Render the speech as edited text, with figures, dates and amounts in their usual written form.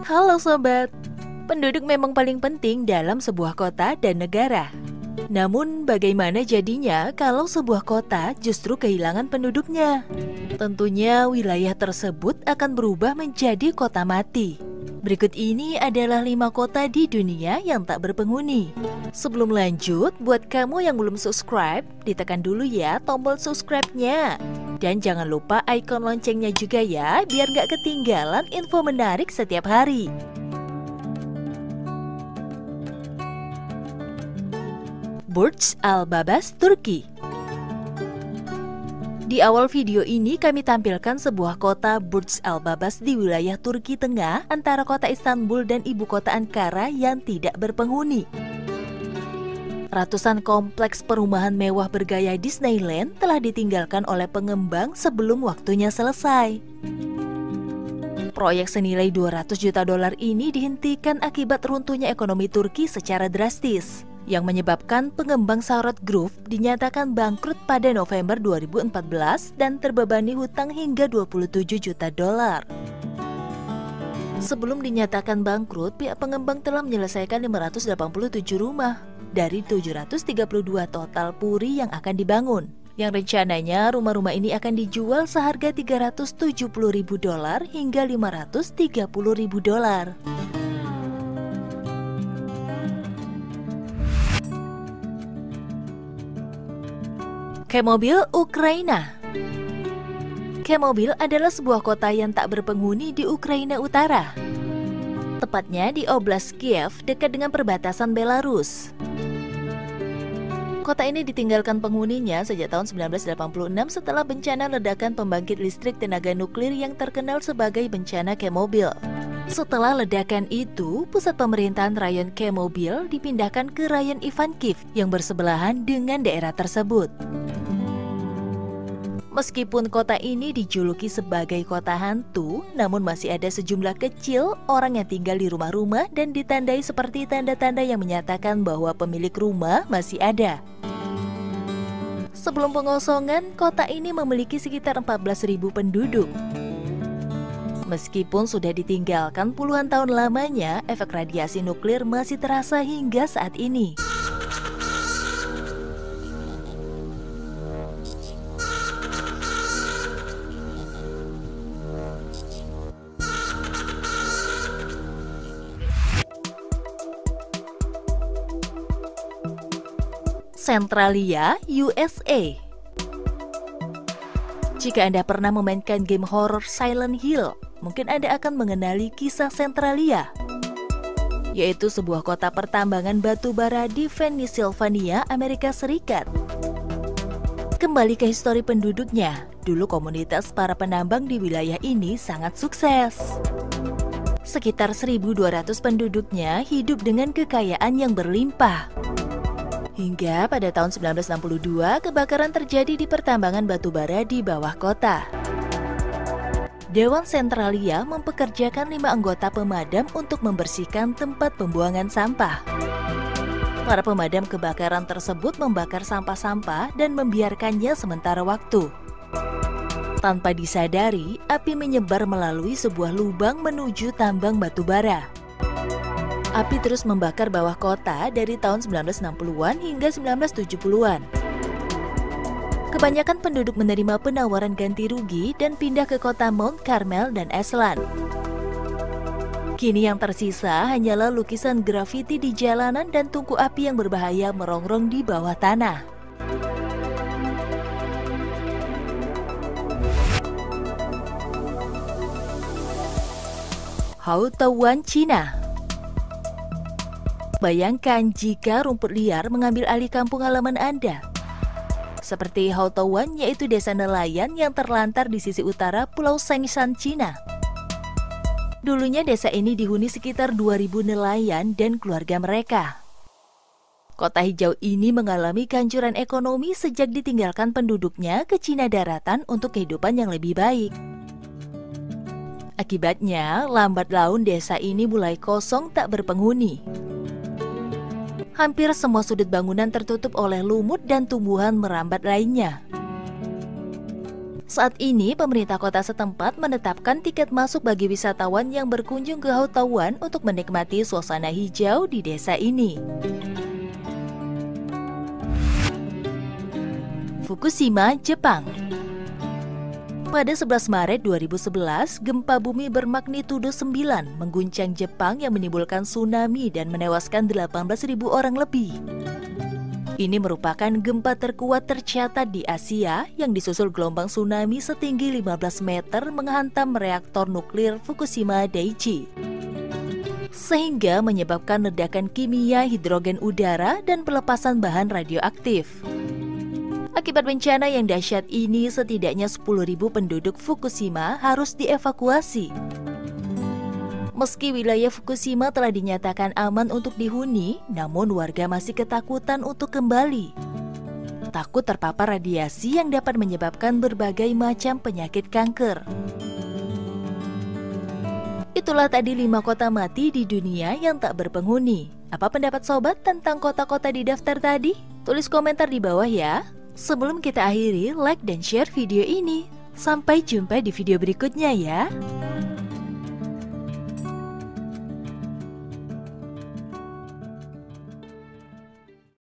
Halo sobat, penduduk memang paling penting dalam sebuah kota dan negara. Namun bagaimana jadinya kalau sebuah kota justru kehilangan penduduknya? Tentunya wilayah tersebut akan berubah menjadi kota mati. Berikut ini adalah 5 kota di dunia yang tak berpenghuni. Sebelum lanjut, buat kamu yang belum subscribe, ditekan dulu ya tombol subscribe-nya. Dan jangan lupa ikon loncengnya juga ya, biar gak ketinggalan info menarik setiap hari. Burj Al Babas, Turki. Di awal video ini kami tampilkan sebuah kota Burj Al Babas di wilayah Turki Tengah antara kota Istanbul dan ibu kota Ankara yang tidak berpenghuni. Ratusan kompleks perumahan mewah bergaya Disneyland telah ditinggalkan oleh pengembang sebelum waktunya selesai. Proyek senilai 200 juta dolar ini dihentikan akibat runtuhnya ekonomi Turki secara drastis, yang menyebabkan pengembang Sarat Group dinyatakan bangkrut pada November 2014 dan terbebani hutang hingga 27 juta dolar. Sebelum dinyatakan bangkrut, pihak pengembang telah menyelesaikan 587 rumah dari 732 total puri yang akan dibangun. Yang rencananya rumah-rumah ini akan dijual seharga 370.000 dolar hingga 530.000 dolar. Chemobil, Ukraina. Chemobil adalah sebuah kota yang tak berpenghuni di Ukraina Utara. Tepatnya di Oblast Kiev, dekat dengan perbatasan Belarus. Kota ini ditinggalkan penghuninya sejak tahun 1986 setelah bencana ledakan pembangkit listrik tenaga nuklir yang terkenal sebagai bencana Chemobil. Setelah ledakan itu, pusat pemerintahan rayon Chemobil dipindahkan ke rayon Ivankiv yang bersebelahan dengan daerah tersebut. Meskipun kota ini dijuluki sebagai kota hantu, namun masih ada sejumlah kecil orang yang tinggal di rumah-rumah dan ditandai seperti tanda-tanda yang menyatakan bahwa pemilik rumah masih ada. Sebelum pengosongan, kota ini memiliki sekitar 14.000 penduduk. Meskipun sudah ditinggalkan puluhan tahun lamanya, efek radiasi nuklir masih terasa hingga saat ini. Centralia, USA. Jika Anda pernah memainkan game horror Silent Hill, mungkin Anda akan mengenali kisah Centralia, yaitu sebuah kota pertambangan batu bara di Pennsylvania, Amerika Serikat. Kembali ke histori penduduknya, dulu komunitas para penambang di wilayah ini sangat sukses. Sekitar 1.200 penduduknya hidup dengan kekayaan yang berlimpah. Hingga pada tahun 1962, kebakaran terjadi di pertambangan batu bara di bawah kota. Dewan Centralia mempekerjakan 5 anggota pemadam untuk membersihkan tempat pembuangan sampah. Para pemadam kebakaran tersebut membakar sampah-sampah dan membiarkannya sementara waktu. Tanpa disadari, api menyebar melalui sebuah lubang menuju tambang batu bara. Api terus membakar bawah kota dari tahun 1960-an hingga 1970-an. Kebanyakan penduduk menerima penawaran ganti rugi dan pindah ke kota Mount Carmel dan Ashland. Kini yang tersisa hanyalah lukisan grafiti di jalanan dan tungku api yang berbahaya merongrong di bawah tanah. Houtuan, Cina. Bayangkan jika rumput liar mengambil alih kampung halaman Anda. Seperti Houtuan, yaitu desa nelayan yang terlantar di sisi utara Pulau Sengshan, Cina. Dulunya desa ini dihuni sekitar 2.000 nelayan dan keluarga mereka. Kota hijau ini mengalami kehancuran ekonomi sejak ditinggalkan penduduknya ke Cina daratan untuk kehidupan yang lebih baik. Akibatnya, lambat laun desa ini mulai kosong tak berpenghuni. Hampir semua sudut bangunan tertutup oleh lumut dan tumbuhan merambat lainnya. Saat ini, pemerintah kota setempat menetapkan tiket masuk bagi wisatawan yang berkunjung ke Hautawan untuk menikmati suasana hijau di desa ini. Fukushima, Jepang. Pada 11 Maret 2011, gempa bumi bermagnitudo 9 mengguncang Jepang yang menimbulkan tsunami dan menewaskan 18.000 orang lebih. Ini merupakan gempa terkuat tercatat di Asia yang disusul gelombang tsunami setinggi 15 meter menghantam reaktor nuklir Fukushima Daiichi, sehingga menyebabkan ledakan kimia hidrogen udara dan pelepasan bahan radioaktif. Akibat bencana yang dahsyat ini, setidaknya 10.000 penduduk Fukushima harus dievakuasi. Meski wilayah Fukushima telah dinyatakan aman untuk dihuni, namun warga masih ketakutan untuk kembali. Takut terpapar radiasi yang dapat menyebabkan berbagai macam penyakit kanker. Itulah tadi 5 kota mati di dunia yang tak berpenghuni. Apa pendapat sobat tentang kota-kota di daftar tadi? Tulis komentar di bawah ya. Sebelum kita akhiri, like dan share video ini. Sampai jumpa di video berikutnya ya.